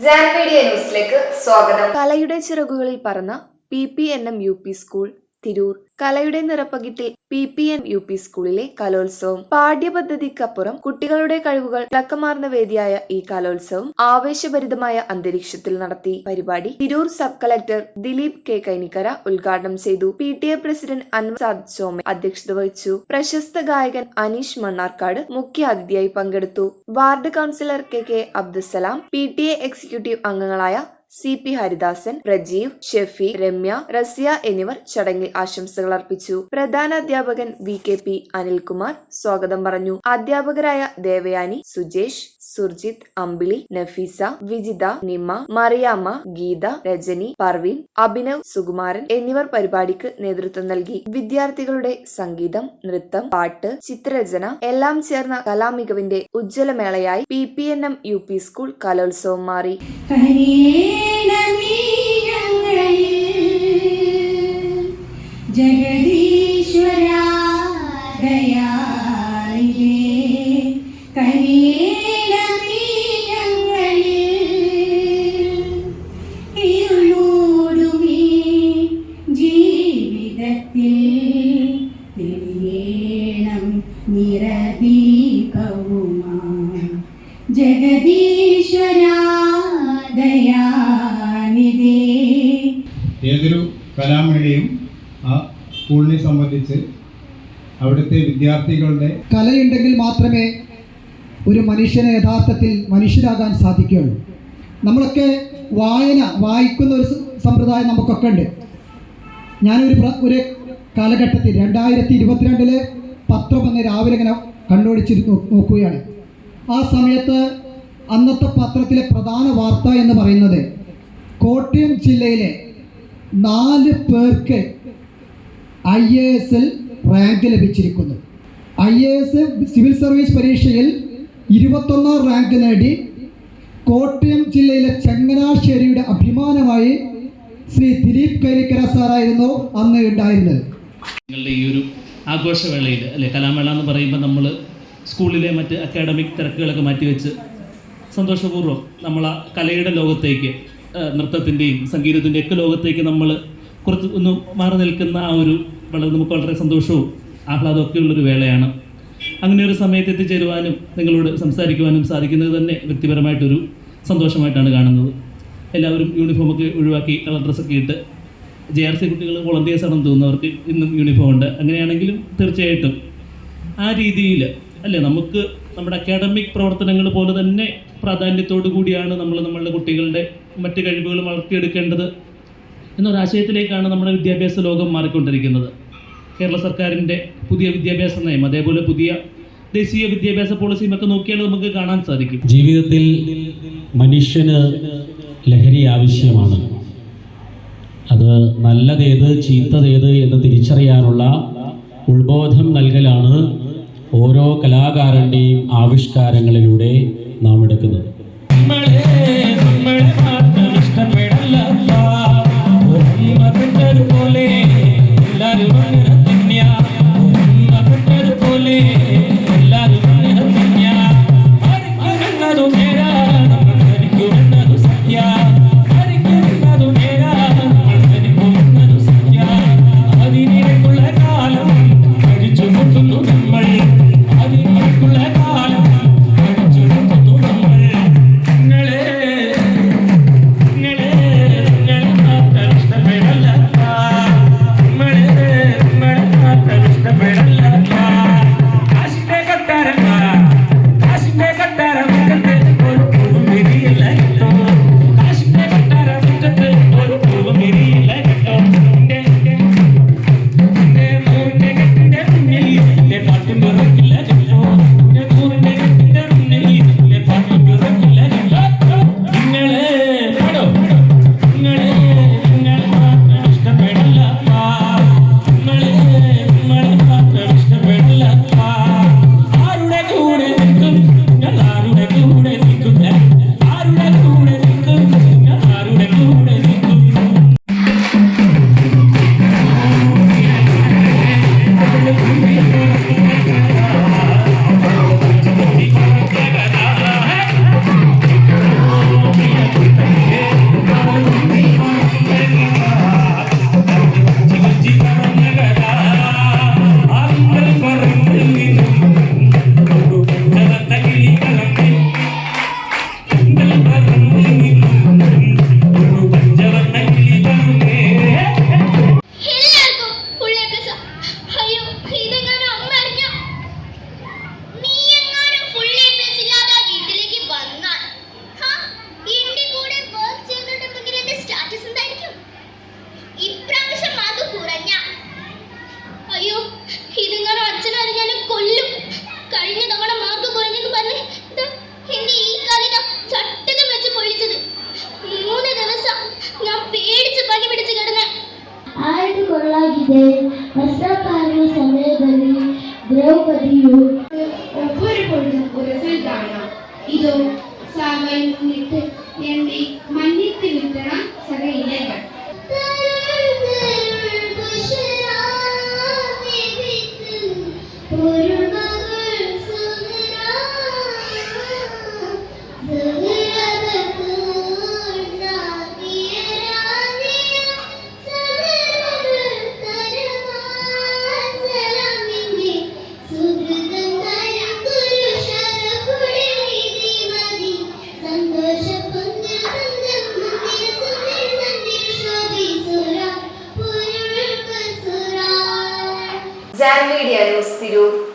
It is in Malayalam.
ജാൻമീഡിയ ന്യൂസിലേക്ക് സ്വാഗതം. കലയുടെ ചിറകുകളിൽ പറന്ന PPNM UP സ്കൂൾ തിരൂർ. കലയുടെ നിറപ്പകിട്ടിൽ PPN UP സ്കൂളിലെ കലോത്സവം. പാഠ്യപദ്ധതിക്കപ്പുറം കുട്ടികളുടെ കഴിവുകൾ തിളക്കമാർന്ന വേദിയായ ഈ കലോത്സവം ആവേശഭരിതമായ അന്തരീക്ഷത്തിൽ നടത്തി. പരിപാടി Tirur sub collector Dileep K. Kainikkara ഉദ്ഘാടനം ചെയ്തു. PTA പ്രസിഡന്റ് അൻവർ ചോമ അധ്യക്ഷത വഹിച്ചു. പ്രശസ്ത ഗായകൻ അനീഷ് മണ്ണാർക്കാട് മുഖ്യാതിഥിയായി പങ്കെടുത്തു. Ward councillor KK Abdussalam, PTA executive അംഗങ്ങളായ CP ഹരിദാസൻ, പ്രജീവ്, ഷെഫി, രമ്യ, റസിയ എന്നിവർ ചടങ്ങിൽ ആശംസകൾ അർപ്പിച്ചു. പ്രധാന അധ്യാപകൻ VKP അനിൽകുമാർ സ്വാഗതം പറഞ്ഞു. അധ്യാപകരായ ദേവയാനി, സുജേഷ്, സുർജിത്, അമ്പിളി, നഫീസ, വിജിത, നിമ, മറിയാമ്മ, ഗീത, രജനി, പർവീൻ, അഭിനവ്, സുകുമാരൻ എന്നിവർ പരിപാടിക്ക് നേതൃത്വം നൽകി. വിദ്യാർത്ഥികളുടെ സംഗീതം, നൃത്തം, പാട്ട്, ചിത്രരചന എല്ലാം ചേർന്ന കലാമികവിന്റെ ഉജ്ജ്വലമേളയായി PPNM UP സ്കൂൾ കലോത്സവം മാറി. ജഗദീശ്വരാ ദയാനിധേ കനിയേണമേ ഞങ്ങളിൽ ഇരുളൂടുമീ ജീവിതത്തിൽ തെളിയേണം നിറദീപവുമാ ജഗദീശ്വരാ ദയാനിധേ. ഏതൊരു കലാമേളയും ആ സ്കൂളിനെ സംബന്ധിച്ച് അവിടുത്തെ വിദ്യാർത്ഥികളുടെ കലയുണ്ടെങ്കിൽ മാത്രമേ ഒരു മനുഷ്യനെ യഥാർത്ഥത്തിൽ മനുഷ്യരാകാൻ സാധിക്കുകയുള്ളൂ. നമ്മളൊക്കെ വായിക്കുന്ന ഒരു സമ്പ്രദായം നമുക്കൊക്കെ ഉണ്ട്. ഒരു കാലഘട്ടത്തിൽ 2022 പത്രം എന്ന് രാവിലെ ഇങ്ങനെ കണ്ടുപിടിച്ചിരുന്നു നോക്കുകയാണ്. ആ സമയത്ത് അന്നത്തെ പത്രത്തിലെ പ്രധാന വാർത്ത എന്ന് പറയുന്നത് കോട്ടയം ജില്ലയിലെ 4 പേർക്ക് IAS റാങ്ക് ലഭിച്ചിരിക്കുന്നു. IAS സിവിൽ സർവീസ് പരീക്ഷയിൽ 21ാം റാങ്ക് നേടി കോട്ടയം ജില്ലയിലെ ചങ്ങനാശ്ശേരിയുടെ അഭിമാനമായി ശ്രീ ദിലീപ് കൈനിക്കര സാറായിരുന്നു അന്ന് ഉണ്ടായിരുന്നത്. നിങ്ങളുടെ ഈ ഒരു ആഘോഷവേളയിൽ അല്ലെ, കലാമേള എന്ന് പറയുമ്പോൾ നമ്മൾ സ്കൂളിലെ മറ്റ് അക്കാഡമിക് തിരക്കുകളൊക്കെ മാറ്റിവെച്ച് സന്തോഷപൂർവ്വം നമ്മൾ ആ കലയുടെ ലോകത്തേക്ക്, നൃത്തത്തിൻ്റെയും സംഗീതത്തിൻ്റെയും ഒക്കെ ലോകത്തേക്ക് നമ്മൾ കുറച്ച് ഒന്ന് മാറി നിൽക്കുന്ന ആ ഒരു നമുക്ക് വളരെ സന്തോഷവും ആഹ്ലാദവും ഒക്കെ ഉള്ളൊരു വേളയാണ്. അങ്ങനെ ഒരു സമയത്ത് എത്തിച്ചേരുവാനും നിങ്ങളോട് സംസാരിക്കുവാനും സാധിക്കുന്നത് തന്നെ വ്യക്തിപരമായിട്ടൊരു സന്തോഷമായിട്ടാണ് കാണുന്നത്. എല്ലാവരും യൂണിഫോമൊക്കെ ഒഴിവാക്കി കളർ ഡ്രസ്സൊക്കെ ഇട്ട് JRC കുട്ടികൾ വോളണ്ടിയേഴ്സ് ആണെന്ന് തോന്നുന്നവർക്ക് ഇന്നും യൂണിഫോം ഉണ്ട്. അങ്ങനെയാണെങ്കിലും തീർച്ചയായിട്ടും ആ രീതിയിൽ അല്ലേ, നമുക്ക് നമ്മുടെ അക്കാഡമിക് പ്രവർത്തനങ്ങൾ പോലെ തന്നെ പ്രാധാന്യത്തോടു കൂടിയാണ് നമ്മളുടെ കുട്ടികളുടെ മറ്റ് കഴിവുകൾ വളർത്തിയെടുക്കേണ്ടത് എന്നൊരാശയത്തിലേക്കാണ് നമ്മുടെ വിദ്യാഭ്യാസ ലോകം മാറിക്കൊണ്ടിരിക്കുന്നത്. കേരള സർക്കാരിൻ്റെ പുതിയ വിദ്യാഭ്യാസ നയം, അതേപോലെ പുതിയ ദേശീയ വിദ്യാഭ്യാസ പോളിസിയും ഒക്കെ നോക്കിയാൽ നമുക്ക് കാണാൻ സാധിക്കും. ജീവിതത്തിൽ മനുഷ്യന് ലഹരി ആവശ്യമാണ്. അത് നല്ലതേത് ചീത്തതേത് എന്ന് തിരിച്ചറിയാനുള്ള ഉത്ബോധം നൽകലാണ് ഓരോ കലാകാരൻ്റെയും ആവിഷ്കാരങ്ങളിലൂടെ നാം എടുക്കുന്നത്. രാവൽ മുന്നിട്ട് എണ്ണി മഞ്ഞിട്ട് വിട്ടണം സകയിലകൾ ജാൻ മീഡിയ ന്യൂസ് തിരൂർ.